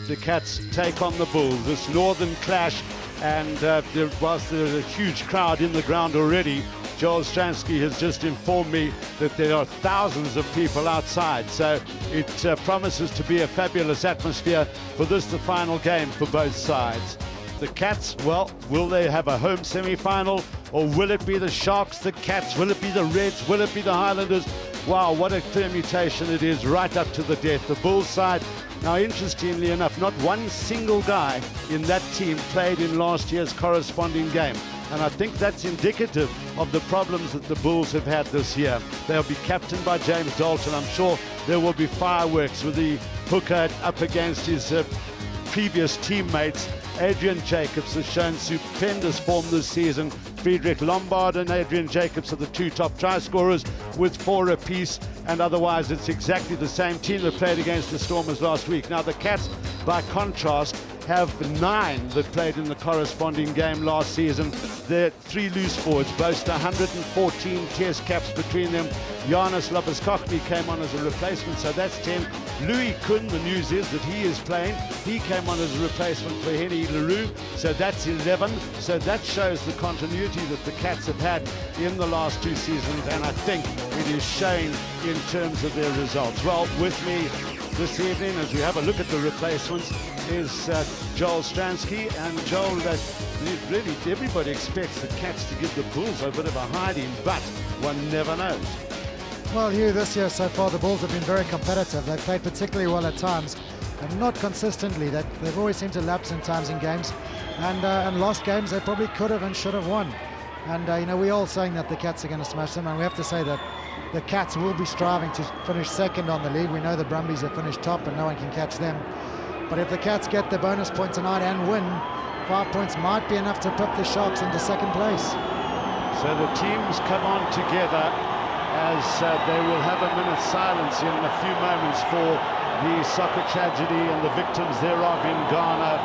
the Cats take on the Bulls. This northern clash, and there was a huge crowd in the ground already. Joel Stransky has just informed me that there are thousands of people outside, so it promises to be a fabulous atmosphere for this, the final game for both sides. The Cats, well, will they have a home semi-final, or will it be the Sharks, the Cats, will it be the Reds, will it be the Highlanders? Wow, what a permutation it is, right up to the death. The Bulls side, now interestingly enough, not one single guy in that team played in last year's corresponding game. And I think that's indicative of the problems that the Bulls have had this year. They'll be captained by James Dalton. I'm sure there will be fireworks with the hooker up against his previous teammates. Adrian Jacobs has shown stupendous form this season. Friedrich Lombard and Adrian Jacobs are the two top try scorers with 4 apiece, and otherwise it's exactly the same team that played against the Stormers last week. Now the Cats, by contrast, have 9 that played in the corresponding game last season. Their 3 loose forwards boast 114 test caps between them. Janus Labuskachny came on as a replacement, so that's 10. Louis Kuhn, the news is that he is playing. He came on as a replacement for Henny Leroux, so that's 11. So that shows the continuity that the Cats have had in the last 2 seasons, and I think it is showing in terms of their results. Well, with me this evening, as we have a look at the replacements, is Joel Stransky. And Joel, really everybody expects the Cats to give the Bulls a bit of a hiding, but one never knows. Well, Hugh, this year so far the Bulls have been very competitive. They've played particularly well at times, and not consistently. They've always seemed to lapse in times in games, and lost games they probably could have and should have won. And you know, we're all saying that the Cats are going to smash them, and we have to say that the Cats will be striving to finish second on the league. We know the Brumbies have finished top and no one can catch them. But if the Cats get the bonus point tonight and win, 5 points might be enough to put the Sharks into second place. So the teams come on together as they will have a minute's silence in a few moments for the soccer tragedy and the victims thereof in Ghana.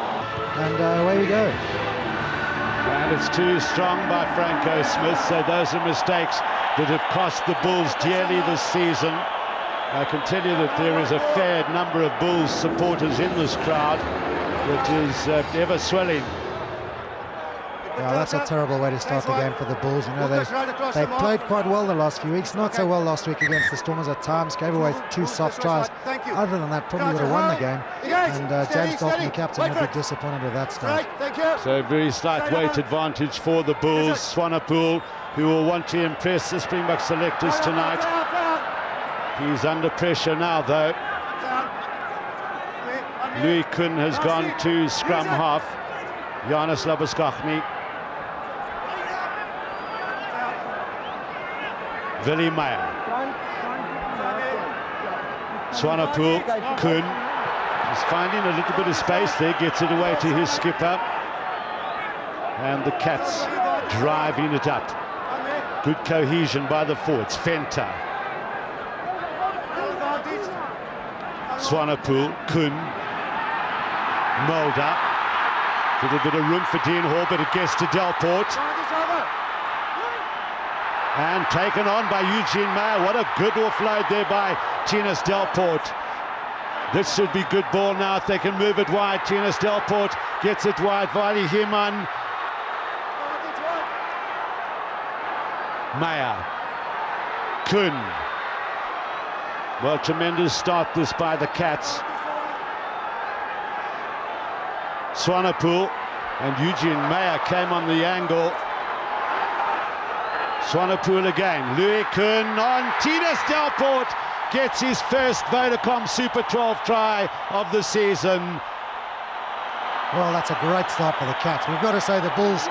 And away we go. And it's too strong by Franco Smith, so those are mistakes that have cost the Bulls dearly this season. I can tell you that there is a fair number of Bulls supporters in this crowd that is ever swelling. Yeah, that's a terrible way to start the game for the Bulls. You know, they've played quite well the last few weeks, not so well last week against the Stormers at times, gave away 2 soft tries. Other than that, probably would have won the game. And James Dalton, the captain, will be disappointed with that start. So very slight weight advantage for the Bulls. Swanepoel, who will want to impress the Springbok selectors tonight. He's under pressure now, though. Louis Kuhn has gone to scrum half. Janus Labuskachny. Willie Meyer. Swanepoel, Kuhn is finding a little bit of space there, gets it away to his skipper. And the Cats driving it up. Good cohesion by the forwards. Fenta. Swanepoel, Kuhn, Mulder. A little bit of room for Dean Hall, but it gets to Delport. And taken on by Eugene Meyer. What a good offload there by Tinas Delport. This should be good ball now if they can move it wide. Tinas Delport gets it wide. Vali Himan. Meyer. Kuhn. Well, tremendous start this by the Cats. Swanepoel and Eugene Meyer came on the angle. Swanepoel again. Louis Kuhn on. Tinas Delport gets his first Vodacom Super 12 try of the season. Well, that's a great start for the Cats. We've got to say the Bulls,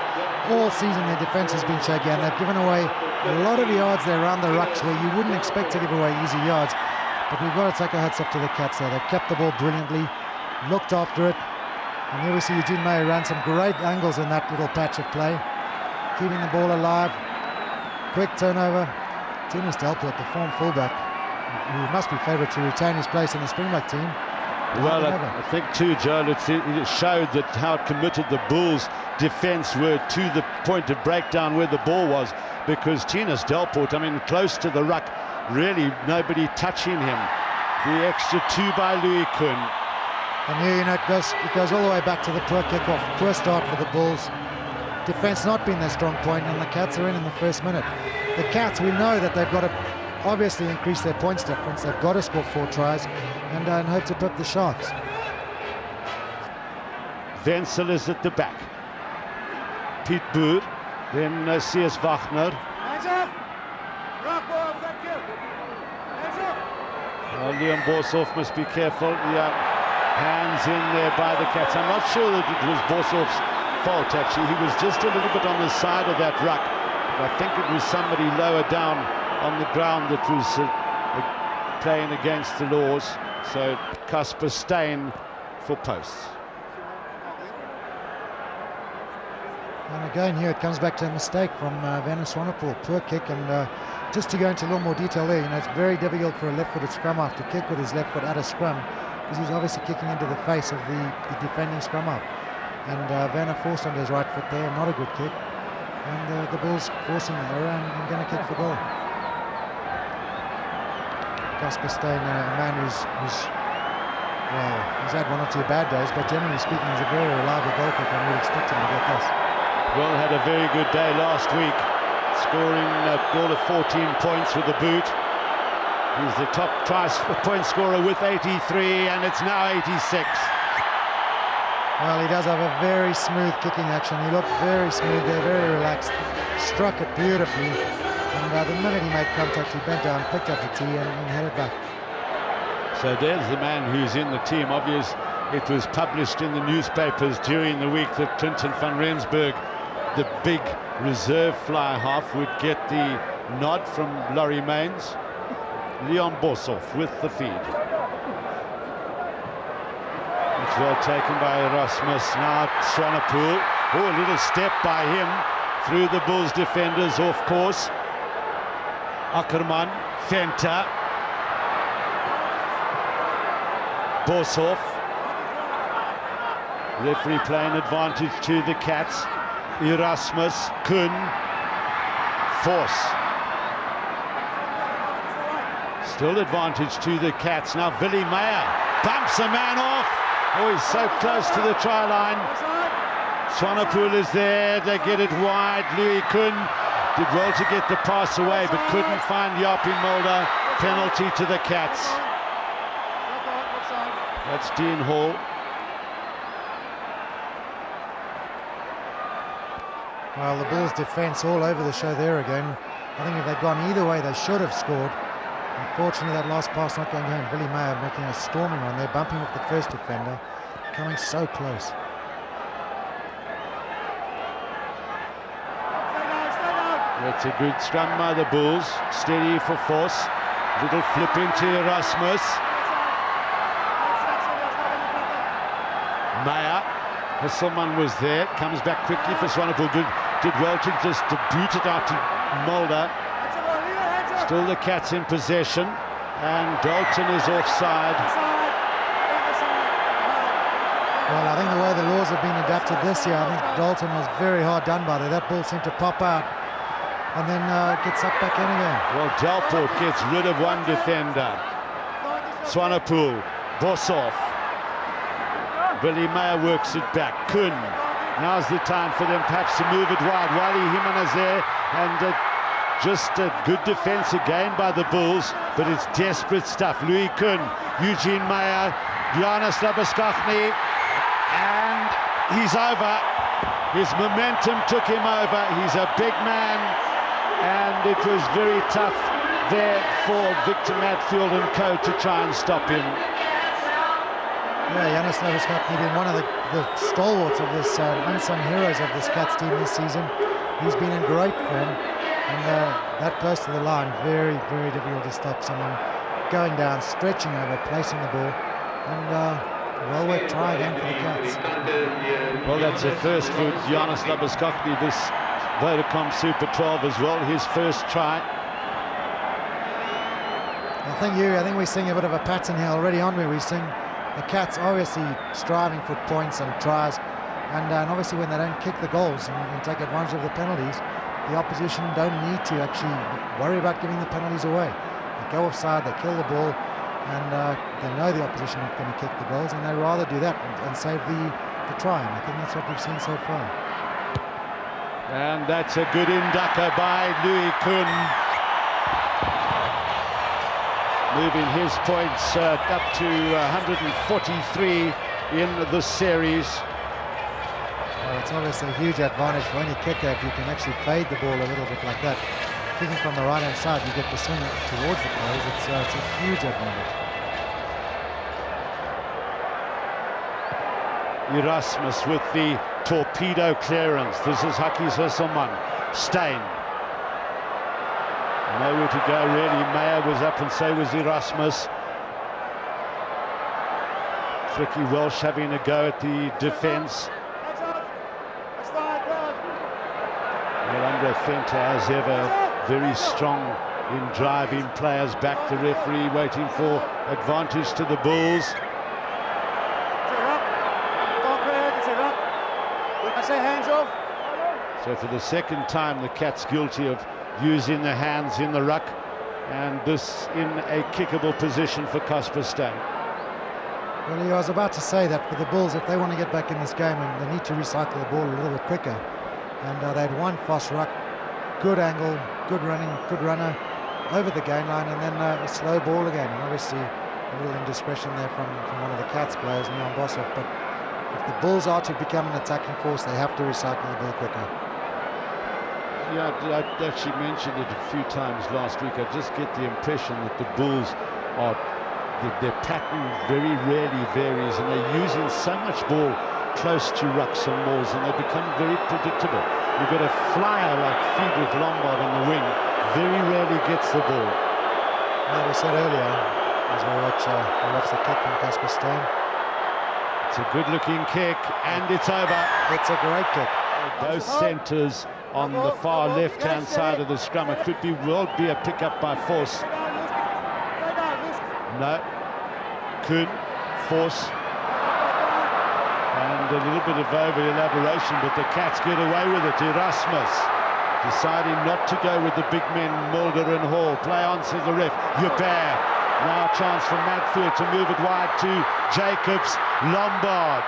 all season their defence has been shaky, and they've given away a lot of yards there around the rucks where you wouldn't expect to give away easy yards. But we've got to take our hats off to the Cats there. They've kept the ball brilliantly, looked after it. And here we see Eugene Meyer ran some great angles in that little patch of play, keeping the ball alive. Quick turnover. Tinas Delport, the form fullback, who must be favoured to retain his place in the Springbok team. Well, I think too, Joel, it showed that how committed the Bulls' defence were to the point of breakdown where the ball was, because Tinas Delport, I mean, close to the ruck, really nobody touching him. The extra 2 by Louis Kuhn. And here, you know, it goes all the way back to the poor kickoff. Poor start for the Bulls. Defence not being their strong point, and the Cats are in the first minute. The Cats, we know that they've got to obviously increase their points difference. They've got to score 4 tries and hope to pip the Sharks. Wenzel is at the back. Piet Boer, then C.S. Wagner. Leon Borshoff must be careful. Yeah, hands in there by the Cats. I'm not sure that it was Borshoff's fault, actually. He was just a little bit on the side of that ruck. But I think it was somebody lower down on the ground that was playing against the laws. So Casper Steyn for posts. And again here it comes back to a mistake from Werner Swanepoel. Poor kick, and just to go into a little more detail there, you know, it's very difficult for a left-footed scrum half to kick with his left foot at a scrum, because he's obviously kicking into the face of the defending scrum half. And Werner forced onto his right foot there, not a good kick. And the Bulls forcing the error and going to kick for goal. Casper Steyn, a man who's well, he's had 1 or 2 bad days, but generally speaking, he's a very reliable goal kicker, and we'd expect him to get this. Well, had a very good day last week, scoring a goal of 14 points with the boot. He's the top point scorer with 83, and it's now 86. Well, he does have a very smooth kicking action. He looked very smooth there, very relaxed, struck it beautifully, and the minute he made contact, he bent down, picked up the tee and headed back. So there's the man who's in the team. Obviously, it was published in the newspapers during the week that Clinton van Rensburg, the big reserve fly half, would get the nod from Laurie Mains. Leon Borshoff with the feed. It's well taken by Erasmus. Now Swanepoel. Oh, a little step by him through the Bulls defenders, of course. Ackerman, Venter. Borshoff. Referee playing advantage to the Cats. Erasmus, Kuhn, Force. Still advantage to the Cats. Now Willie Meyer bumps a man off. Oh, he's so close to the try line. Swanepoel is there. They get it wide. Louis Kuhn did well to get the pass away, but couldn't find Jaapie Mulder. Penalty to the Cats. That's Dean Hall. Well, the Bulls' defence all over the show there again. I think if they'd gone either way, they should have scored. Unfortunately, that last pass not going home. Willie Meyer making a storming run there, bumping off the first defender, coming so close. That's a good scrum by the Bulls. Steady for Force. Little flip into Erasmus. Meyer. Hasselman was there. Comes back quickly for Swanepoel. Did well to just to boot it out to Mulder. Still the Cats in possession. And Dalton is offside. Well, I think the way the laws have been adapted this year, I think Dalton was very hard done by there. That ball seemed to pop out and then get sucked back in again. Well, Delport gets rid of one defender. Swanepoel, Borshoff. Willie Meyer works it back. Kuhn. Now's the time for them perhaps to move it wide. Wally Jimenez there, and just a good defense again by the Bulls, but it's desperate stuff. Louis Kuhn, Eugene Meyer, Jonas Labuskachny, and he's over. His momentum took him over. He's a big man, and it was very tough there for Victor Matfield and co to try and stop him. Yeah, Jonas Labuskachny been one of the stalwarts of this, unsung heroes of this Cats team this season. He's been in great form, and that close to the line, very, very difficult to stop someone going down, stretching over, placing the ball, and well worth try again for the Cats. Well, that's a first for Jonas Labuskachny, this Vodacom Super 12 as well, his first try. I think we're seeing a bit of a pattern here already, aren't we? We're seeing the Cats obviously striving for points and tries, and obviously when they don't kick the goals and take advantage of the penalties, the opposition don't need to actually worry about giving the penalties away. They go offside, they kill the ball, and they know the opposition are not going to kick the goals, and they rather do that and save the try. And I think that's what we've seen so far. And that's a good inducker by Louis Kuhn, moving his points up to 143 in the series. Well, it's obviously a huge advantage for any kicker if you can actually fade the ball a little bit like that. Kicking from the right-hand side, you get the swing towards the poles. It's a huge advantage. Erasmus with the torpedo clearance. This is Hakis Hesselman. Steyn. Nowhere to go really. Meyer was up and so was Erasmus. Fricky Welsh having a go at the defence. Orlando Fenta, as ever, very strong in driving players back. The referee waiting for advantage to the Bulls. So for the second time, the Cats guilty of using the hands in the ruck, and this in a kickable position for Casper Steyn. Well, I was about to say that for the Bulls, if they want to get back in this game, and they need to recycle the ball a little bit quicker. And they had one fast ruck, good angle, good runner over the gain line, and then a slow ball again. And obviously a little indiscretion there from one of the Cats players, Neon Bossoff. But if the Bulls are to become an attacking force, they have to recycle the ball quicker. Yeah, I actually mentioned it a few times last week. I just get the impression that the Bulls are, their pattern very rarely varies, and they're using so much ball close to rucks and mauls, and they become very predictable. You've got a flyer like Friedrich Lombard on the wing, very rarely gets the ball. Well, we said earlier, as we watch the kick from Casper Steyn. It's a good-looking kick, and it's over. It's a great kick. Both centres on the far left-hand side of the scrum. It could well be a pick-up by Force. No. Kuhn, Force. And a little bit of over-elaboration, but the Cats get away with it. Erasmus deciding not to go with the big men, Mulder and Hall. Play on to the ref. Hubert. Now a chance for Madfield to move it wide to Jacobs. Lombard.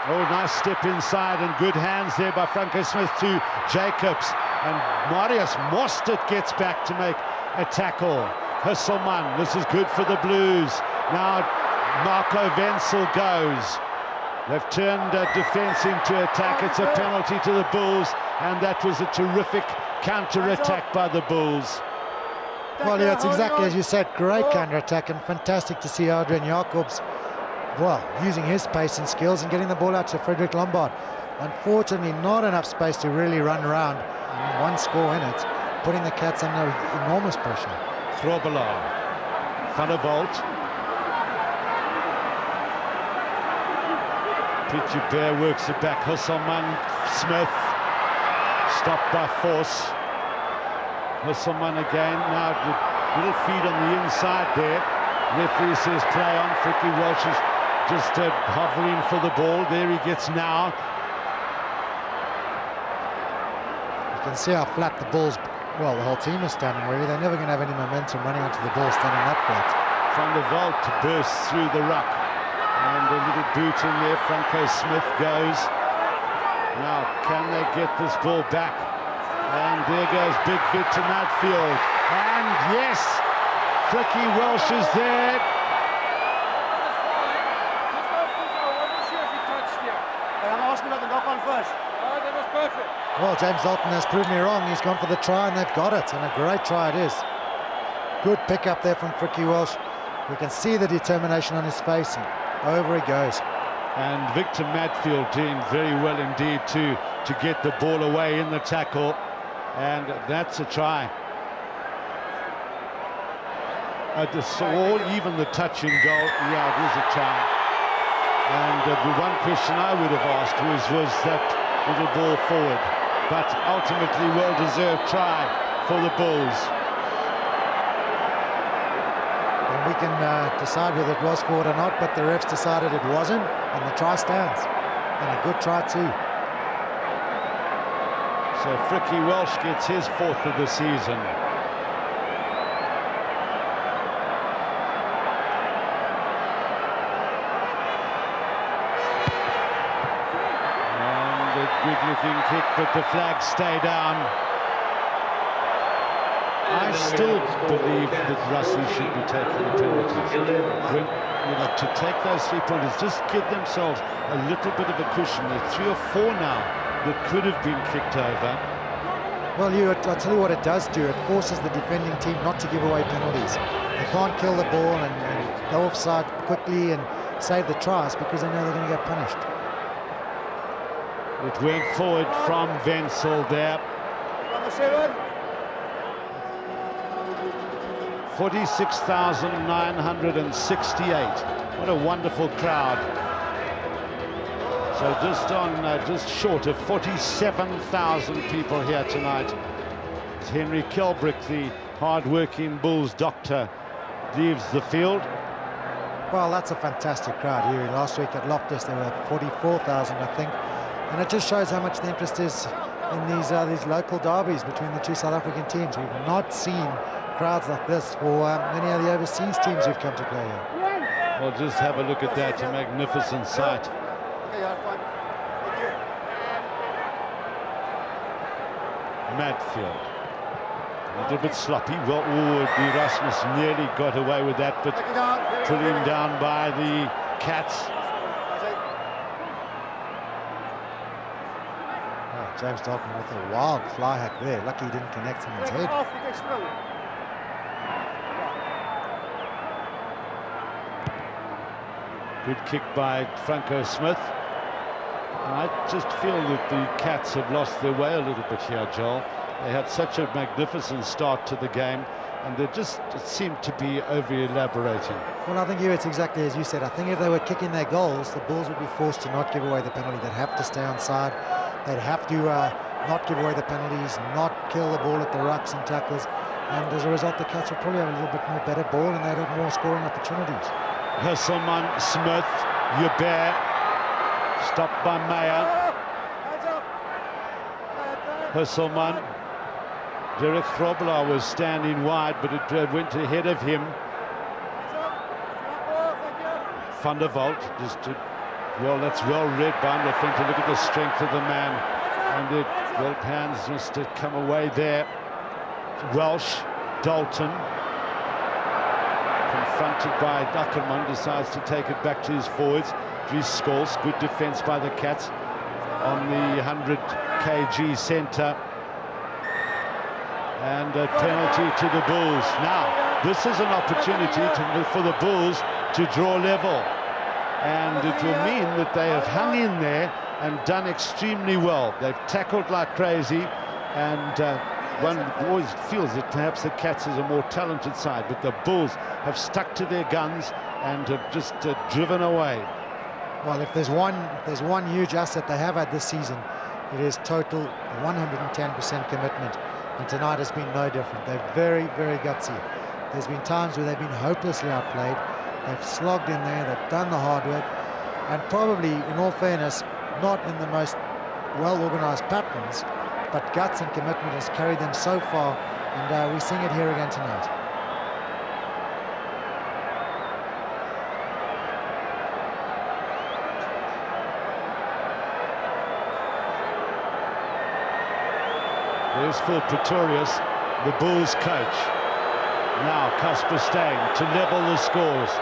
Oh, nice step inside and good hands there by Franco Smith to Jacobs. And Marius Mostert gets back to make a tackle. Hesselman, this is good for the Blues. Now Marco Wenzel goes. They've turned defence into attack. It's a penalty to the Bulls, and that was a terrific counter-attack by the Bulls. Well, yeah, it's exactly as you said. Great counter-attack, and fantastic to see Adrian Jacobs, well, using his pace and skills and getting the ball out to Friedrich Lombard. Unfortunately, not enough space to really run around, and one score in it, putting the Cats under enormous pressure. Grobelaar, Van der Walt. Piet Bear works it back. Hesselman, Smith, stopped by Force. Hesselman again, now the little feed on the inside there. Referee says play on. Fricky Welsh is just hovering for the ball. There he gets now. You can see how flat the Bulls, well, the whole team is standing really. They're never going to have any momentum running onto the ball standing that flat. Van der Walt bursts through the ruck. And a little boot in there. Franco Smith goes. Now, can they get this ball back? And there goes Big Fit to Madfield. And yes, Fricky Welsh is there. I'm asking about the knock-on first. Oh, that was perfect. Well, James Dalton has proved me wrong. He's gone for the try, and they've got it. And a great try it is. Good pick up there from Fricky Welsh. We can see the determination on his face. And over he goes. And Victor Madfield doing very well indeed to get the ball away in the tackle. And that's a try. Or even the touch in goal. Yeah, it was a try. And the one question I would have asked was that little ball forward. But ultimately well-deserved try for the Bulls. And we can decide whether it was forward or not, but the refs decided it wasn't, and the try stands. And a good try too. So Fricky Welsh gets his fourth of the season. good-looking kick, but the flags stay down. I still believe that Rugby should be taking the penalties. To take those 3 pointers, just give themselves a little bit of a cushion. There's 3 or 4 now that could have been kicked over. Well, I'll tell you what it does do. It forces the defending team not to give away penalties. They can't kill the ball and go offside quickly and save the tries because they know they're going to get punished. It went forward from Wenzel there. 46,968. What a wonderful crowd. So just short of 47,000 people here tonight. As Henry Kelbrick, the hard-working Bulls doctor, leaves the field. Well, that's a fantastic crowd here. Last week at Loftus there were 44,000, I think, and it just shows how much the interest is in these local derbies between the two South African teams. We've not seen crowds like this for many of the overseas teams who've come to play here. Well, just have a look at that, a magnificent sight. Madfield, a little bit sloppy. Well, the Erasmus nearly got away with that, but pulling down by the Cats. Oh, James Dalton with a wild fly hack there. Lucky he didn't connect someone's head. Good kick by Franco Smith. I just feel that the Cats have lost their way a little bit here, Joel. They had such a magnificent start to the game, and they just seemed to be over-elaborating. Well, I think it's exactly as you said. I think if they were kicking their goals, the Bulls would be forced to not give away the penalty. They'd have to stay on side. They'd have to not give away the penalties, not kill the ball at the rucks and tackles. And as a result, the Cats would probably have a little bit more better ball, and they'd have more scoring opportunities. Hesselman, Smith, Hubert, stopped by Meyer. Hesselman, Derek Grobler was standing wide, but it went ahead of him. Van der Walt, well, that's well read by him. I think to look at the strength of the man, and the hands just to come away there. Welsh, Dalton, confronted by Ackerman, decides to take it back to his forwards. Dries Scholes, good defense by the Cats on the 100 kg centre. And a penalty to the Bulls. Now, this is an opportunity for the Bulls to draw level. And it will mean that they have hung in there and done extremely well. They've tackled like crazy, and one always feels that perhaps the Cats is a more talented side, but the Bulls have stuck to their guns and have just driven away. Well, if there's one huge asset they have had this season, it is total 110% commitment, and tonight has been no different. They're very, very gutsy. There's been times where they've been hopelessly outplayed. They've slogged in there, they've done the hard work, and probably, in all fairness, not in the most well-organized patterns, but guts and commitment has carried them so far, and we're seeing it here again tonight. There's Phil Pretorius, the Bulls coach. Now Casper Steyn to level the scores.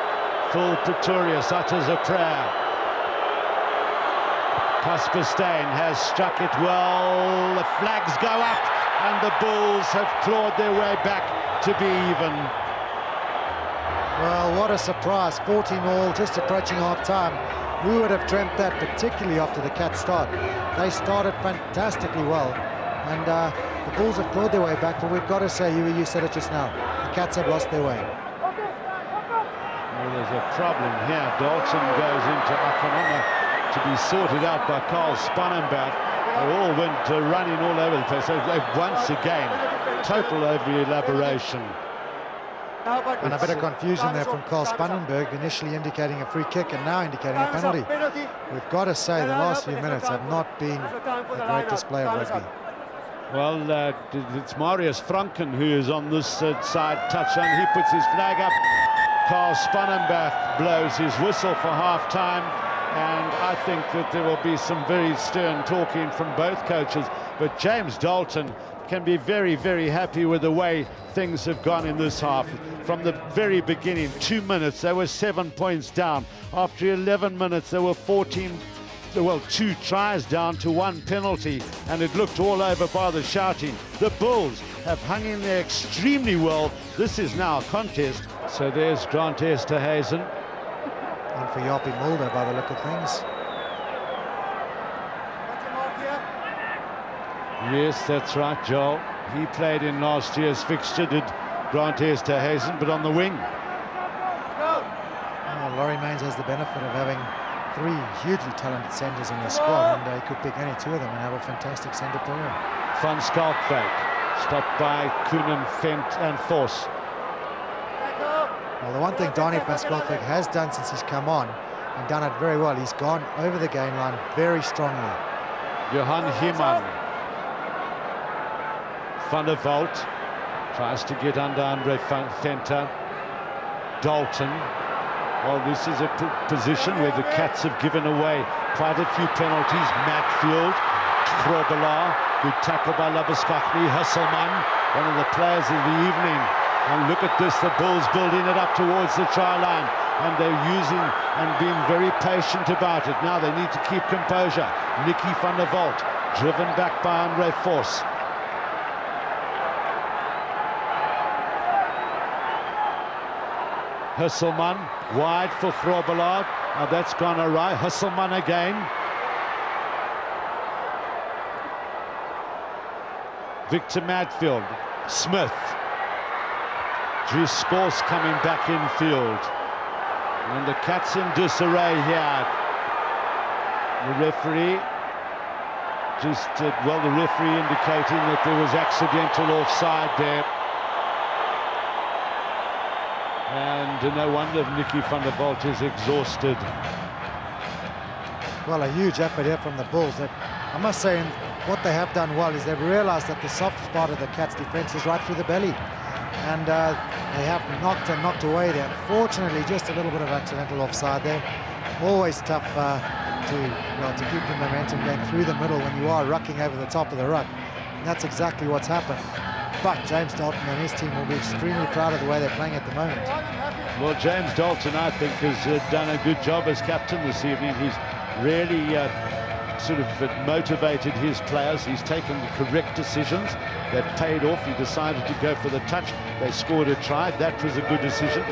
Phil Pretorius utters a prayer. Casper Steyn has struck it well. The flags go up, and the Bulls have clawed their way back to be even. Well, what a surprise. 14-all, just approaching half-time. Who would have dreamt that, particularly after the Cats start? They started fantastically well, and the Bulls have clawed their way back, but we've got to say, you said it just now, the Cats have lost their way. Well, there's a problem here. Dalton goes into Akanama to be sorted out by Carl Spannenberg. They all went running all over the place. Once again, total over-elaboration. And a bit of confusion there from Carl Spannenberg, initially indicating a free kick and now indicating a penalty. We've got to say the last few minutes have not been a great display of rugby. Well, it's Marius Franken who is on this side touchdown. He puts his flag up. Carl Spannenberg blows his whistle for half-time. and I think that there will be some very stern talking from both coaches. But James Dalton can be very, very happy with the way things have gone in this half. From the very beginning, 2 minutes, they were 7 points down. After 11 minutes, they were 2 tries down to 1 penalty, and it looked all over by the shouting. The Bulls have hung in there extremely well. This is now a contest. So there's Grant Esterhuizen. And for Yapi Mulder by the look of things. Yes, that's right, Joel. He played in last year's fixture, did Grant Esterhuizen, but on the wing. Oh, Laurie Mains has the benefit of having 3 hugely talented centres in the squad, and he could pick any 2 of them and have a fantastic centre player. Van Schalkwyk, stopped by Koenen, Fent and Vos. Well, the one thing Donnie van Schalkwyk has done since he's come on, and done it very well, he's gone over the game line very strongly. Johan Heeman. Van der Walt tries to get under Andre Venter. Dalton. Well, this is a position where the Cats have given away quite a few penalties. Matfield, Krobela, good tackle by Labuskachny. Husselman, one of the players of the evening. And look at this, the Bulls building it up towards the try line. And they're using and being very patient about it. Now they need to keep composure. Nicky van der Walt, driven back by Andre Vos. Husselman, wide for Grobelaar. Now that's gone awry. Husselman again. Victor Matfield. Smith. Drew Scorse coming back in field. And the Cats in disarray here. The referee the referee indicating that there was accidental offside there. And no wonder Nicky van der Walt is exhausted. Well, a huge effort here from the Bulls. I must say, what they have done well is they've realised that the soft spot of the Cats' defence is right through the belly. And they have knocked away there. Fortunately, just a little bit of accidental offside there. Always tough to keep the momentum going through the middle when you are rucking over the top of the ruck. And that's exactly what's happened. But James Dalton and his team will be extremely proud of the way they're playing at the moment. Well, James Dalton, I think, has done a good job as captain this evening. He's really sort of motivated his players. He's taken the correct decisions. They've paid off. He decided to go for the touch. They scored a try. That was a good decision.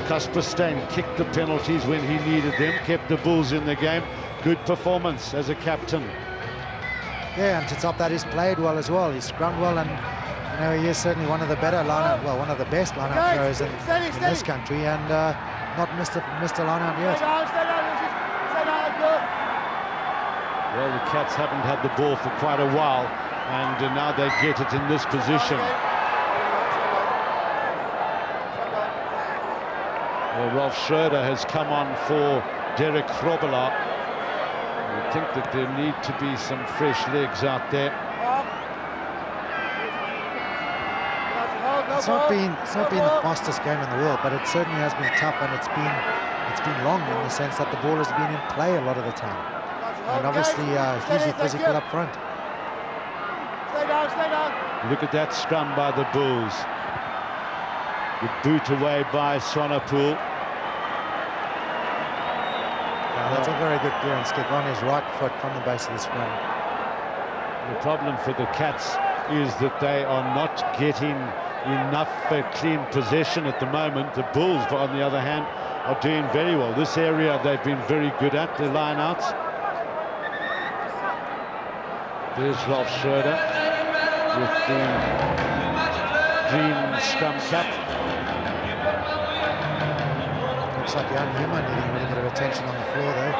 Casper Steyn kicked the penalties when he needed them, kept the Bulls in the game. Good performance as a captain. Yeah, and to top that, he's played well as well. He's scrummed well, and you know, he is certainly one of the better lineup, well, one of the best lineup throwers in this country, and not Mr. Lineout yet. Well, the Cats haven't had the ball for quite a while, and now they get it in this position. Well, Rolf Schroeder has come on for Derek Grobelaar. I think that there need to be some fresh legs out there. It's not been the fastest game in the world, but it certainly has been tough, and it's been long in the sense that the ball has been in play a lot of the time, and obviously hugely physical up front. Look at that scrum by the Bulls. The boot away by Swanepoel. That's a very good clearance kick on his right foot from the base of the scrum. The problem for the Cats is that they are not getting enough clean possession at the moment. The Bulls, on the other hand, are doing very well. This area they've been very good at, the line-outs. There's Rolf Schroeder with the green scrum cap. Looks like Jan Heeman needing a little bit of attention on the floor there.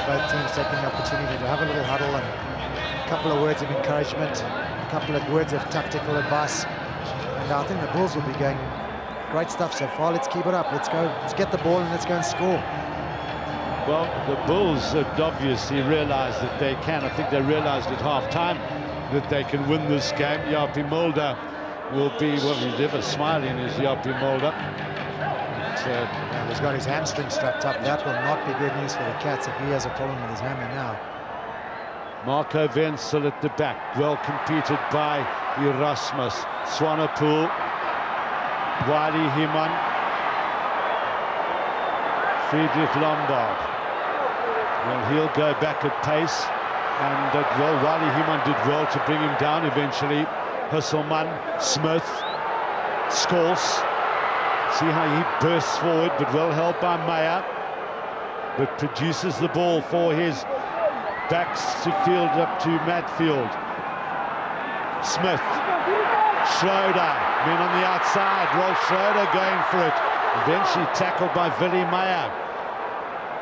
Both teams taking the opportunity to have a little huddle and a couple of words of encouragement, a couple of words of tactical advice. And I think the Bulls will be going great stuff so far. Let's keep it up. Let's go. Let's get the ball and let's go and score. Well, the Bulls have obviously realised that they can. I think they realised at half-time that they can win this game. Yapi Mulder will be, well, he's ever smiling is Yapi Mulder. And he's got his hamstring strapped up. That will not be good news for the Cats if he has a problem with his hammy now. Marco Wenzel at the back, well competed by Erasmus. Swanepoel, Wally Himan, Friedrich Lombard. Well, he'll go back at pace, and well, Wally Himan did well to bring him down eventually. Husselman, Smith, Scholes. See how he bursts forward, but well held by Meyer, but produces the ball for his backs to field up to Matfield. Smith, Schroeder, men on the outside. Rolf Schroeder going for it. Eventually tackled by Willie Meyer.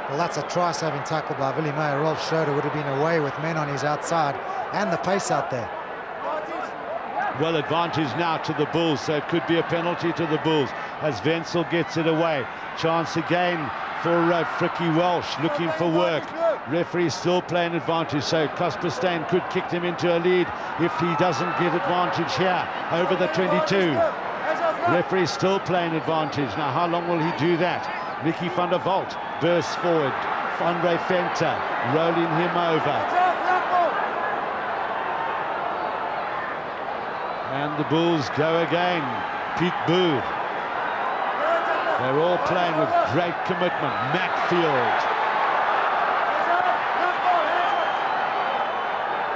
Well, that's a try-saving tackle by Willie Meyer. Rolf Schroeder would have been away with men on his outside and the pace out there. Well, advantage now to the Bulls, so it could be a penalty to the Bulls as Wenzel gets it away. Chance again for Frikkie Welsh, looking for work. Referee still playing advantage, so Casper Steyn could kick them into a lead if he doesn't get advantage here over the 22. Referee still playing advantage. Now, how long will he do that? Nicky van der Walt bursts forward. Andre Venter rolling him over. And the Bulls go again. Pete Booth. They're all playing with great commitment. Matfield.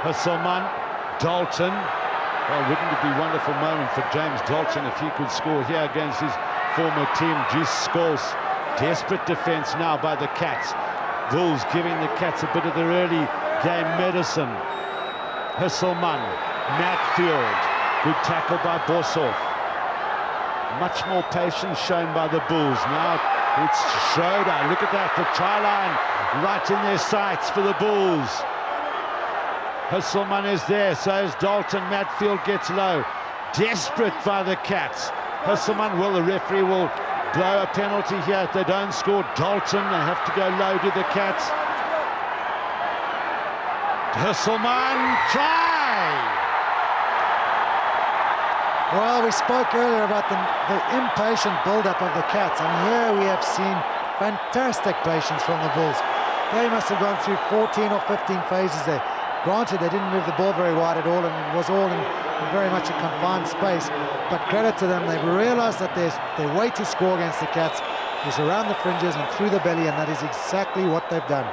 Husselman. Dalton. Well, wouldn't it be a wonderful moment for James Dalton if he could score here against his former team. Juice Scholes. Desperate defense now by the Cats. Bulls giving the Cats a bit of their early game medicine. Husselman. Matfield. Good tackle by Boshoff. Much more patience shown by the Bulls. Now it's Schroeder. Look at that, the try line right in their sights for the Bulls. Husselman is there, so is Dalton. Matfield gets low. Desperate by the Cats. Husselman, well, the referee will blow a penalty here if they don't score. Dalton, they have to go low to the Cats. Husselman, try! Well, we spoke earlier about the impatient build-up of the Cats, and here we have seen fantastic patience from the Bulls. They must have gone through 14 or 15 phases there. Granted, they didn't move the ball very wide at all, and it was all in very much a confined space, but credit to them, they've realized that their way to score against the Cats is around the fringes and through the belly, and that is exactly what they've done.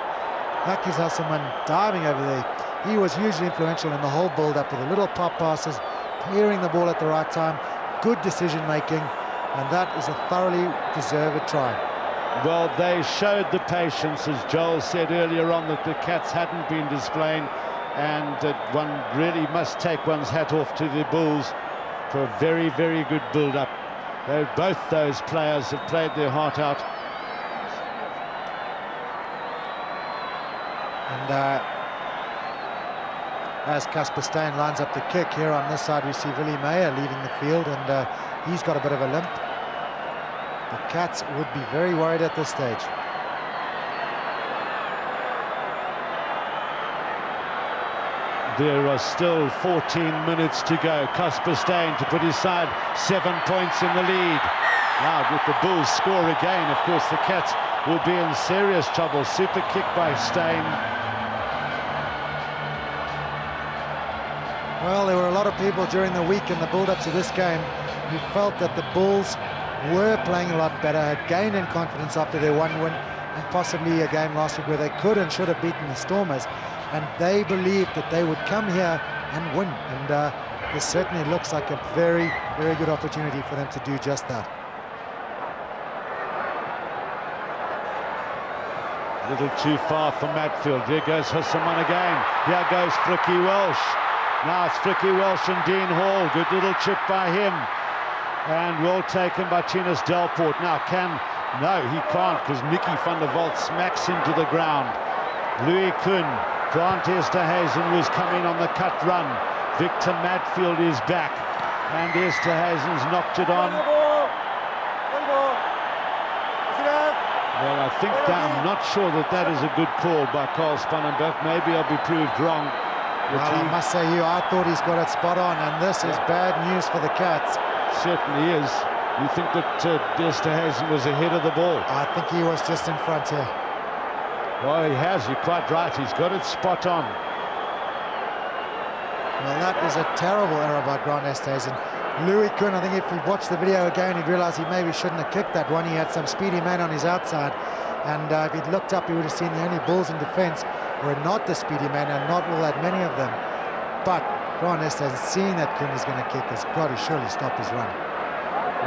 Hackis Husselman diving over there. He was hugely influential in the whole build-up with the little pop passes, clearing the ball at the right time, good decision-making, and that is a thoroughly deserved try. Well, they showed the patience, as Joel said earlier on, that the Cats hadn't been displaying, and one really must take one's hat off to the Bulls for a very, very good build-up. Both those players have played their heart out. And as Casper Steyn lines up the kick, here on this side we see Willie Meyer leaving the field, and he's got a bit of a limp. The Cats would be very worried at this stage. There are still 14 minutes to go. Casper Steyn to put his side 7 points in the lead. Now, if the Bulls score again, of course, the Cats will be in serious trouble. Super kick by Steyn. Well, there were a lot of people during the week in the build-up to this game who felt that the Bulls were playing a lot better, had gained in confidence after their one win, and possibly a game last week where they could and should have beaten the Stormers, and they believed that they would come here and win, and this certainly looks like a very, very good opportunity for them to do just that. A little too far for Matfield. Here goes Husselman again. Here goes Frikkie Welsh. Now it's Frikkie Welsh and Dean Hall. Good little chip by him. And well taken by Tinus Delport. Now no, he can't, because Nicky van der Walt smacks him to the ground. Louis Kuhn, Grant Esterhuizen was coming on the cut run. Victor Matfield is back, and Esterhuizen's knocked it on. Well, I think I'm not sure that is a good call by Carl Spannenberg. Maybe I'll be proved wrong. Well, I must say, I thought he's got it spot on, and this is bad news for the Cats. Certainly is. You think that Esterhuizen was ahead of the ball? I think he was just in front here. Well, he has. You're quite right. He's got it spot on. Well, that is a terrible error by Grant Esterhuizen. Louis Kuhn, I think if he watched the video again, he'd realise he maybe shouldn't have kicked that one. He had some speedy men on his outside, and if he'd looked up, he would have seen the only Bulls in defence were not the speedy men, and not all that many of them. But Grant Esterhuizen, seeing that Kuhn is going to kick, has got to surely stop his run.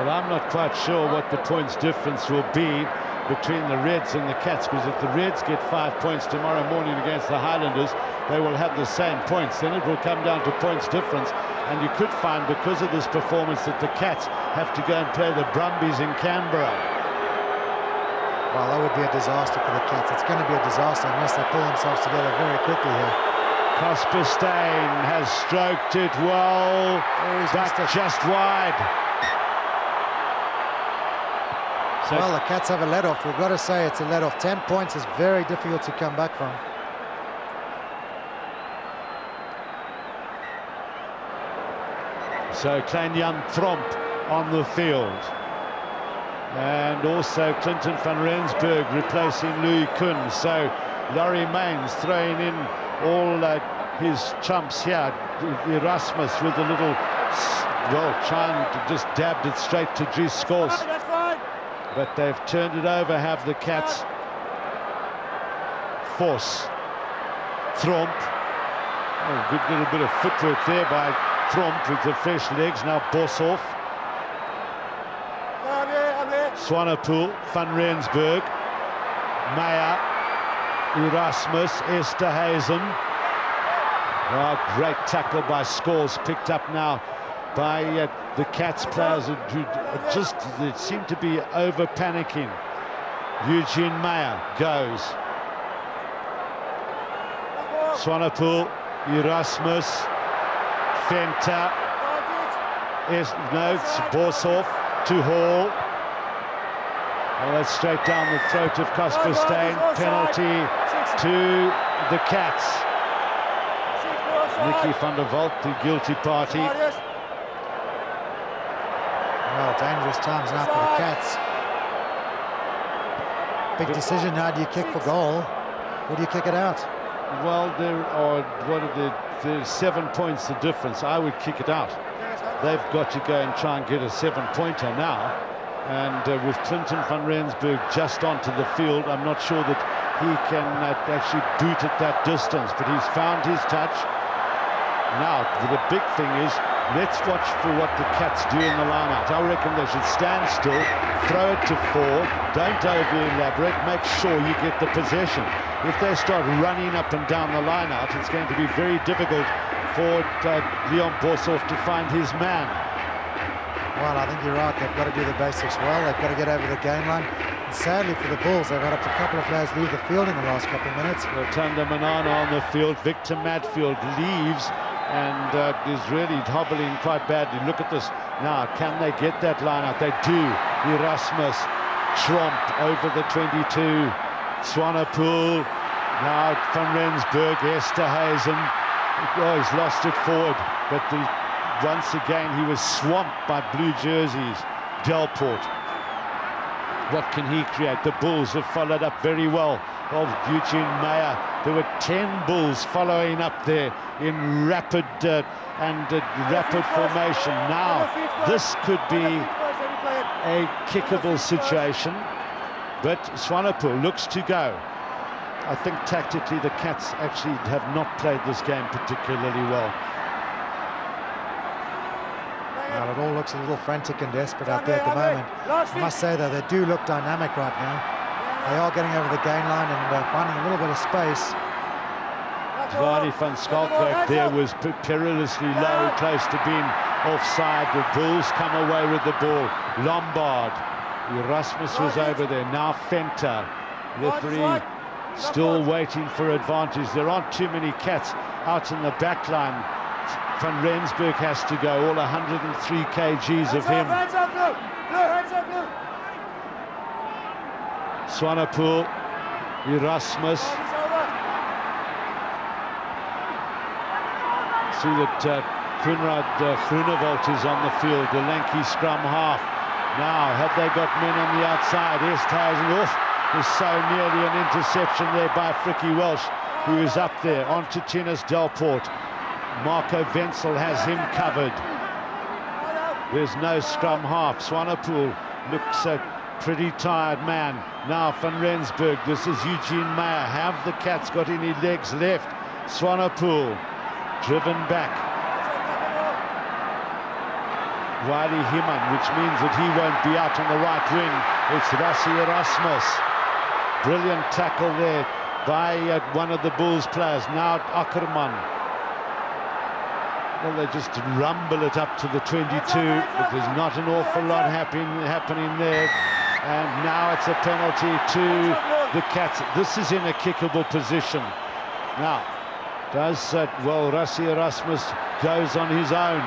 Well, I'm not quite sure what the points difference will be between the Reds and the Cats, because if the Reds get 5 points tomorrow morning against the Highlanders, they will have the same points. Then it will come down to points difference, and you could find, because of this performance, that the Cats have to go and play the Brumbies in Canberra. Well, that would be a disaster for the Cats. It's going to be a disaster unless they pull themselves together very quickly here. Casper Steyn has stroked it well, but just wide. So well, the Cats have a let-off. We've got to say it's a let-off. 10 points is very difficult to come back from. So Klein-Jan Tromp on the field. And also Clinton van Rensburg replacing Louis Kuhn. So Laurie Mains throwing in all his chumps here. Erasmus with a little, well, trying to just dabbed it straight to Dries Scores. But they've turned it over, have the Cats. Force. Tromp. Oh, good little bit of footwork there by Tromp with the fresh legs. Now Boshoff. Swanepoel, Van Rensburg, Meyer, Erasmus, Esterhuizen. Oh, great tackle by Scores, picked up now by the Cats players who just they seem to be over panicking. Eugene Meyer goes. Swanepoel, Erasmus, Venter. No, it's Boshoff to Hall. Well, that's straight down the throat of Casper Steyn. Penalty to the Cats. Nicky van der Walt, the guilty party. Well, dangerous times now for the Cats. Big decision, how do you kick for goal? Or do you kick it out? Well, there are, there's 7 points the difference. I would kick it out. They've got to go and try and get a 7-pointer now. And with Clinton van Rensburg just onto the field, I'm not sure that he can actually boot at that distance, but he's found his touch. Now, the big thing is, let's watch for what the Cats do in the line-out. I reckon they should stand still, throw it to 4, don't over-elaborate, make sure you get the possession. If they start running up and down the line-out, it's going to be very difficult for Leon Boshoff to find his man. Well, I think you're right. They've got to do the basics well. They've got to get over the game line. And sadly for the Bulls, they've had a couple of players leave the field in the last couple of minutes. Rotunda Manana on the field. Victor Madfield leaves and is really hobbling quite badly. Look at this. Now, can they get that line out? They do. Erasmus, Tromp over the 22. Swanepoel. Now, Van Rensburg, Esterhuizen. Oh, he's lost it forward. But once again, he was swamped by blue jerseys. Delport. What can he create? The Bulls have followed up very well. Of Eugene Meyer. There were 10 Bulls following up there in rapid rapid formation. Now, this could be a kickable situation, but Swanepoel looks to go. I think tactically the Cats actually have not played this game particularly well. Well, it all looks a little frantic and desperate out there at the moment. I must say, though, they do look dynamic right now. They are getting over the gain line and finding a little bit of space. Giovanni van Schalkwyk there was perilously low, close to being offside. The Bulls come away with the ball. Lombard. Erasmus was over there. Now Venter. Referee still waiting for advantage. There aren't too many Cats out in the back line. Van Rensburg has to go, all 103 kgs of him. Swanepoel, Erasmus. See that Koenraad Groenewald is on the field, the lanky scrum half. Now, have they got men on the outside? Esthuizen off. There's so nearly an interception there by Frikkie Welsh, who is up there. On to Tinus Delport. Marco Wenzel has him covered. There's no scrum half. Swanepoel looks a pretty tired man. Now Van Rensburg, this is Eugene Meyer. Have the Cats got any legs left? Swanepoel driven back. Wiley Himan, which means that he won't be out on the right wing. It's Rassie Erasmus. Brilliant tackle there by one of the Bulls players. Now Ackerman. Well, they just rumble it up to the 22, but there's not an awful lot happening there. And now it's a penalty to the Cats. This is in a kickable position. Now, well, Rassie Erasmus goes on his own.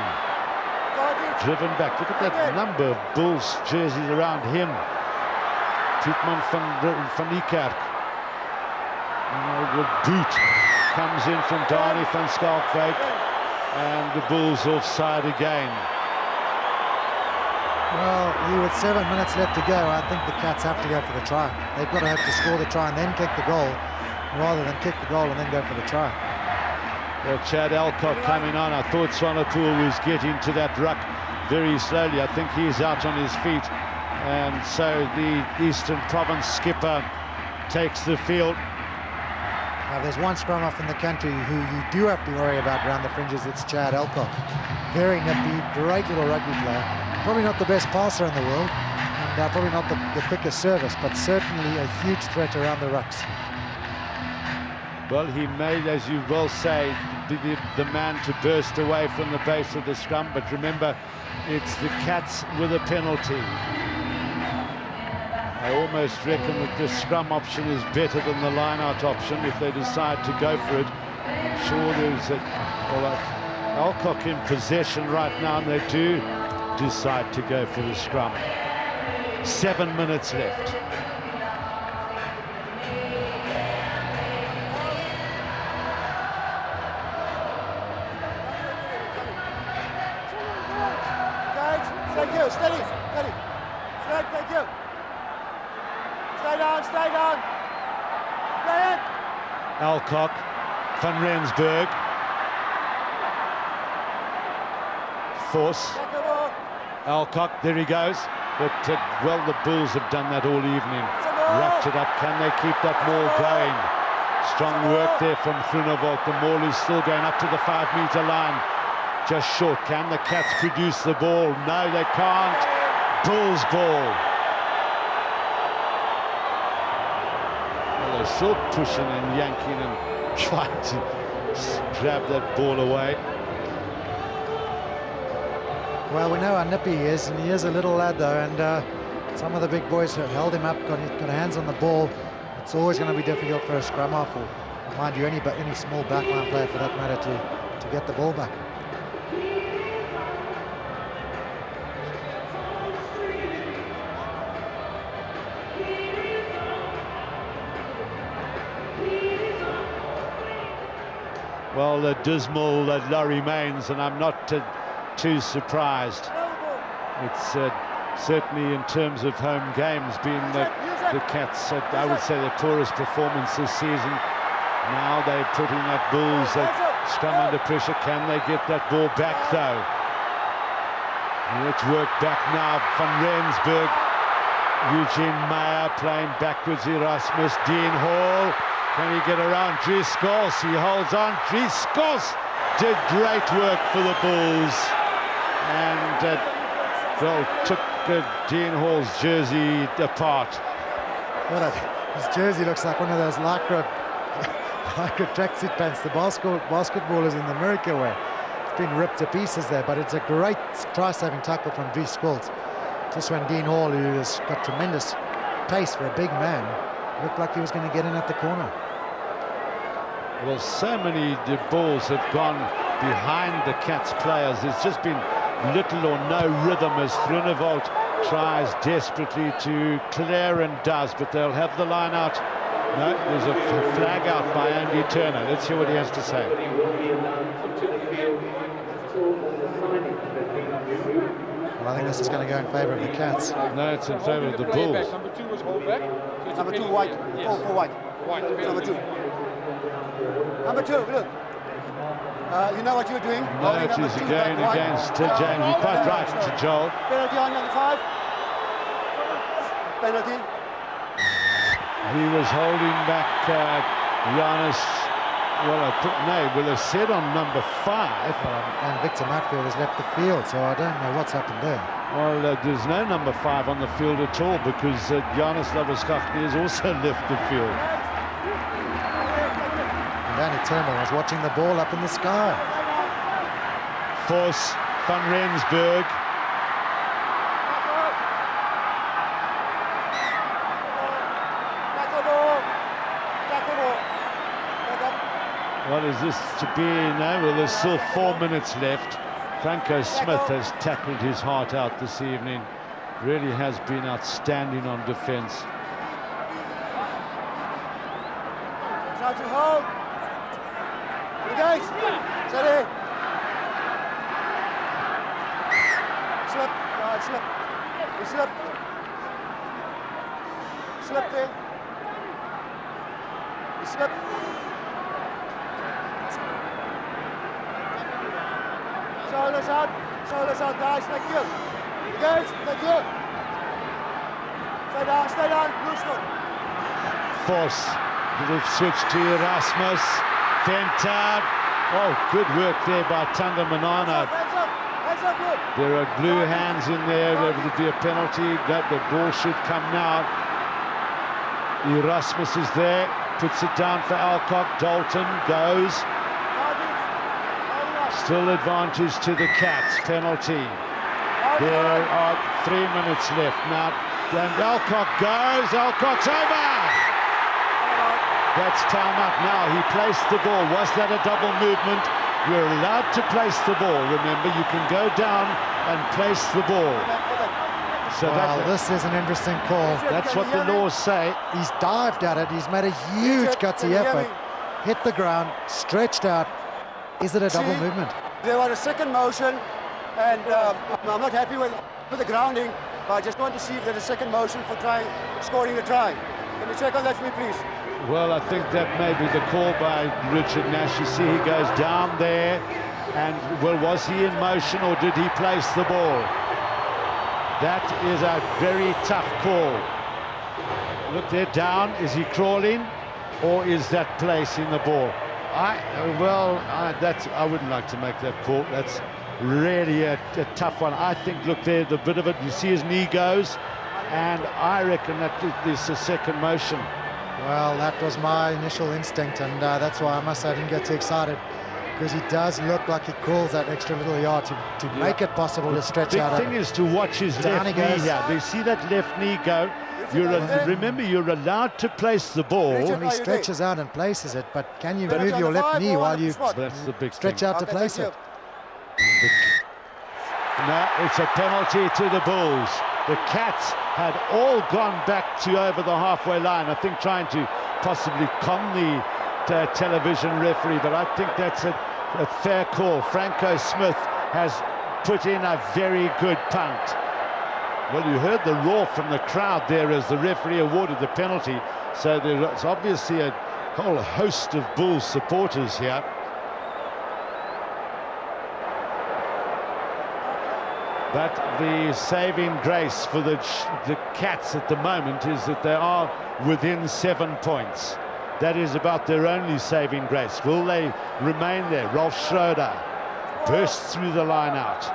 Driven back. Look at that number of Bulls jerseys around him. Pietman van Niekerk. The boot comes in from Dani van Schalkwyk, and the Bulls offside again. Well, with 7 minutes left to go, I think the Cats have to go for the try. They've got to have to score the try and then kick the goal, rather than kick the goal and then go for the try. Well, Chad Alcock coming on. I thought Swanepoel was getting to that ruck very slowly. I think he's out on his feet. And so the Eastern Province skipper takes the field. Now, there's one scrum off in the country who you do have to worry about around the fringes. It's Chad Alcock. Very nippy, great little rugby player. Probably not the best passer in the world, and probably not the quickest service, but certainly a huge threat around the rucks. Well, he made, as you will say, the man to burst away from the base of the scrum, but remember, it's the Cats with a penalty. I almost reckon that the scrum option is better than the line-out option if they decide to go for it. I'm sure there's Alcock in possession right now, and they do decide to go for the scrum. 7 minutes left. Steady. Straight, thank you. Stay down. Stay in. Alcock, Van Rensburg. Force. Alcock, there he goes. But, well, the Bulls have done that all evening. Wrapped it up. Can they keep that maul going? Strong work there from Groenewold. The maul is still going up to the 5-meter line. Just short. Can the Cats produce the ball? No, they can't. Bulls ball. Well, they're still pushing and yanking and trying to grab that ball away. Well, we know how nippy he is, and he is a little lad, though, and some of the big boys have held him up, got hands on the ball. It's always going to be difficult for a scrum half, or mind you, any small backline player for that matter, to get the ball back. Well, the dismal Laurie Mains, and I'm not too surprised. It's certainly, in terms of home games, been the Cats, I would say, their poorest performance this season. Now they're putting that Bulls scrum under pressure. Can they get that ball back, though? Let's work back now. Van Rensburg, Eugene Meyer playing backwards. Erasmus, Dean Hall. Can he get around Dries Skols? He holds on. Dries Skols did great work for the Bulls, and well, took Dean Hall's jersey apart. Well, his jersey looks like one of those lycra tracksuit pants the basketballers in America wear. It's been ripped to pieces there, but it's a great try-saving tackle from Dries Skols. Just when Dean Hall, who has got tremendous pace for a big man, looked like he was going to get in at the corner. Well, so many balls have gone behind the Cats players. There's just been little or no rhythm as Groenewold tries desperately to clear and does, but they'll have the line out. No, there's a flag out by Andy Turner. Let's hear what he has to say. Well, I think this is going to go in favour of the Cats. No, it's in favour of the Bulls. Number 2 was hold back. So Number 2 white. Yes. For white. White. Number 2. Number 2, look. You know what you're doing. No, it is again against James. You're quite right to Joel. Penalty on the 5. Penalty. He was holding back Giannis. Well, it said on number 5. And Victor Matfield has left the field, so I don't know what's happened there. Well, there's no number 5 on the field at all because Giannis Labuskachny has also left the field. And Danny Turner was watching the ball up in the sky. Force van Rensburg. What is this to be now? Well, there's still 4 minutes left. Franco Smith has tackled his heart out this evening. Really has been outstanding on defence. Try to hold. You guys, steady. Slip. Slip. You slip. Slip there. You slip. Shoulders out, guys, thank you. You guys, thank you. Stay down, loose foot. Force, little switch to Erasmus. Fentard. Oh, good work there by Tanga Manana. Hands up, good. There are blue hands in there. There would be a penalty. That the ball should come now. Erasmus is there, puts it down for Alcock. Dalton goes. Still advantage to the Cats. Penalty. There are 3 minutes left now. And Alcock goes. Alcock's over. That's time up now. He placed the ball. Was that a double movement? You're allowed to place the ball. Remember, you can go down and place the ball. So this is an interesting call. That's what the laws say. He's dived at it. He's made a huge gutsy effort. Hit the ground, stretched out. Is it a double movement? There was a second motion, and I'm not happy with the grounding, but I just want to see if there's a second motion for scoring a try. Can you check on that for me, please? Well, I think that may be the call by Richard Nash. You see he goes down there, and, well, was he in motion or did he place the ball? That is a very tough call. Look, they're down. Is he crawling, or is that placing the ball? I wouldn't like to make that call. That's really a tough one. I think, look there, the bit of it, you see his knee goes, and I reckon that is a second motion. Well, that was my initial instinct, and that's why I must say I didn't get too excited, because he does look like he crawls that extra little yard to make it possible to stretch out. The thing is to watch his left knee here. Do you see that left knee go? Remember, you're allowed to place the ball. When he stretches out and places it, but can you move your left knee while you that's the big stretch thing. out to place it? No, it's a penalty to the Bulls. The Cats had all gone back to over the halfway line, I think trying to possibly con the television referee, but I think that's a fair call. Franco Smith has put in a very good punt. Well, you heard the roar from the crowd there as the referee awarded the penalty. So there's obviously a whole host of Bulls supporters here. But the saving grace for the Cats at the moment is that they are within 7 points. That is about their only saving grace. Will they remain there? Rolf Schroeder bursts through the line out.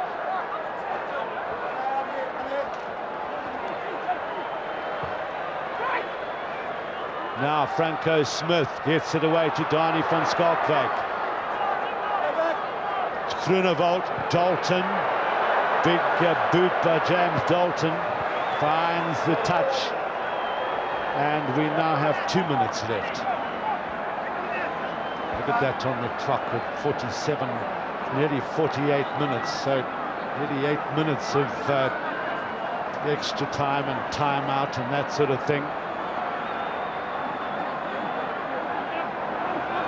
Now Franco Smith gets it away to Dani van Schalkwyk. Groenewold, Dalton, big boot by James Dalton, finds the touch, and we now have 2 minutes left. Look at that on the clock with 47, nearly 48 minutes, so nearly 8 minutes of extra time and timeout and that sort of thing.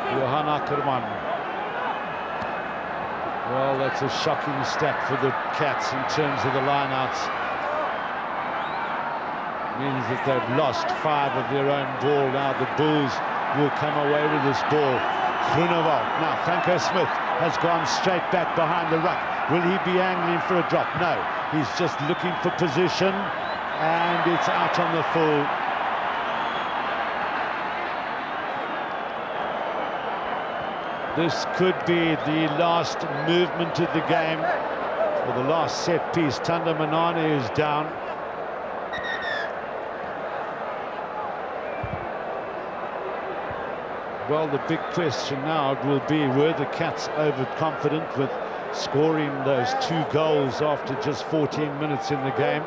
Johan Ackerman Well, that's a shocking stat for the Cats in terms of the lineouts. Means that they've lost 5 of their own ball. Now the Bulls will come away with this ball. Groenewald. Now Franco Smith has gone straight back behind the ruck. Will he be angling for a drop? No. He's just looking for position, and it's out on the full. This could be the last movement of the game, or the last set piece. Tanda Manane is down. Well, the big question now will be, were the Cats overconfident with scoring those 2 goals after just 14 minutes in the game?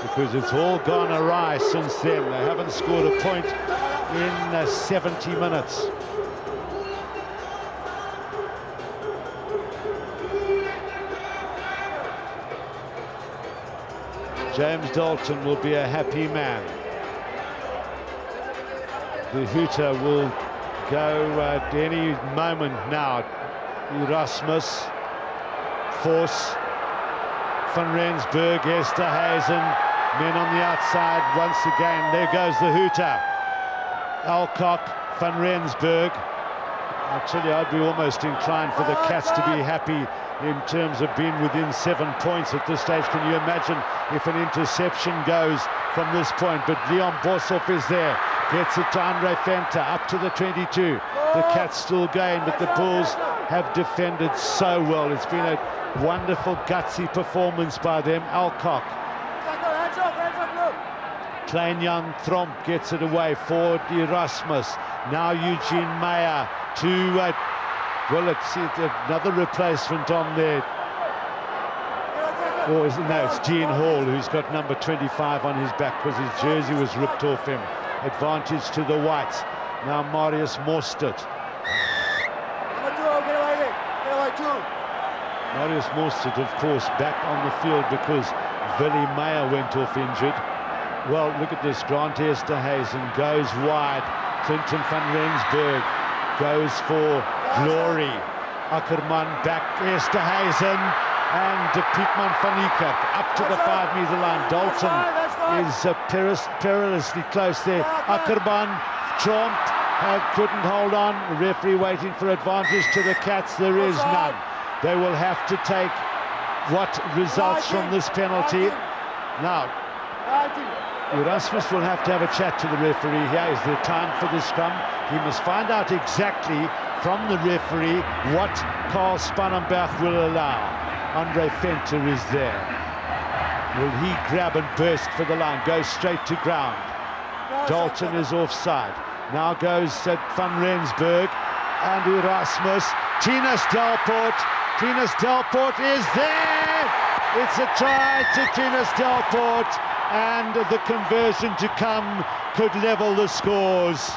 Because it's all gone awry since then. They haven't scored a point in 70 minutes. James Dalton will be a happy man. The hooter will go at any moment now. Erasmus, Force, Van Rensburg, Esterhuizen, men on the outside once again. There goes the hooter. Alcock, Van Rensburg. I tell you, I'd be almost inclined for the Cats to be happy in terms of being within 7 points at this stage. Can you imagine if an interception goes from this point? But Leon Boshoff is there, gets it to Andre Fenta, up to the 22. The Cats still going, but the Bulls have defended so well. It's been a wonderful, gutsy performance by them. Alcock. Klein Jan Tromp gets it away for Erasmus. Now Eugene Meyer to, well, let's see, another replacement on there. Or no, it's Gene Hall, who's got number 25 on his back because his jersey was ripped off him. Advantage to the Whites. Now Marius Mostert. Marius Mostert, of course, back on the field because Willie Meyer went off injured. Well, look at this. Grant Esterhuizen goes wide. Clinton van Rensburg goes for glory. Ackerman back. Esterhuizen and Pietman van Niekerk up to the 5-meter line. Dalton is perilously close there. Ackerman, Tromp couldn't hold on. The referee waiting for advantage to the Cats. There is none. They will have to take what results from this penalty. Now, Erasmus will have to have a chat to the referee here. Is there time for the scrum? He must find out exactly from the referee what Carl Spannenberg will allow. Andre Fenta is there. Will he grab and burst for the line? Goes straight to ground. Dalton is offside. Now goes Van Rensburg and Erasmus. Tinus Delport. Tinus Delport is there! It's a try to Tinus Delport, and the conversion to come could level the scores.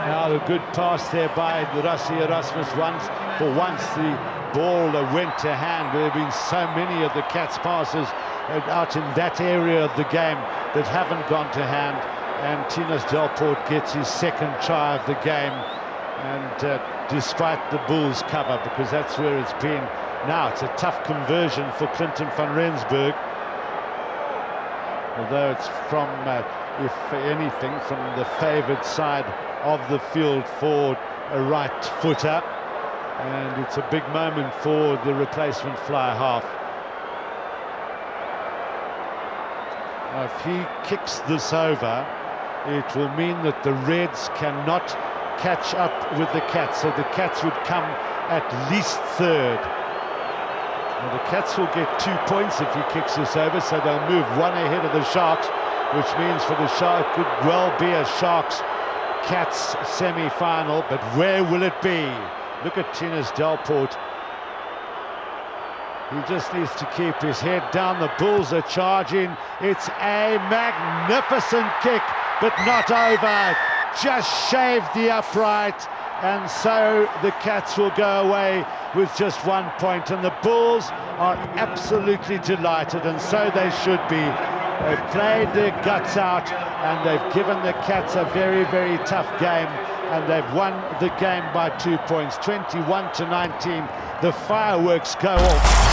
Now a good pass there by Rassie Erasmus. For once the ball went to hand. There have been so many of the Cats passes out in that area of the game that haven't gone to hand, and Tinus Delport gets his second try of the game, and despite the Bulls cover, because that's where it's been. Now it's a tough conversion for Clinton van Rensburg, although it's from, if anything, from the favoured side of the field for a right footer, and it's a big moment for the replacement fly half. If he kicks this over, it will mean that the Reds cannot catch up with the Cats, so the Cats would come at least third. Well, the Cats will get 2 points if he kicks this over, so they'll move one ahead of the Sharks, which means for the Sharks it could well be a Sharks-Cats semi-final, but where will it be? Look at Tinus Delport. He just needs to keep his head down. The Bulls are charging. It's a magnificent kick, but not over. Just shaved the upright. and so the Cats will go away with just 1 point, and the Bulls are absolutely delighted, and so they should be. They've played their guts out, and they've given the Cats a very, very tough game, and they've won the game by 2 points, 21-19. The fireworks go off.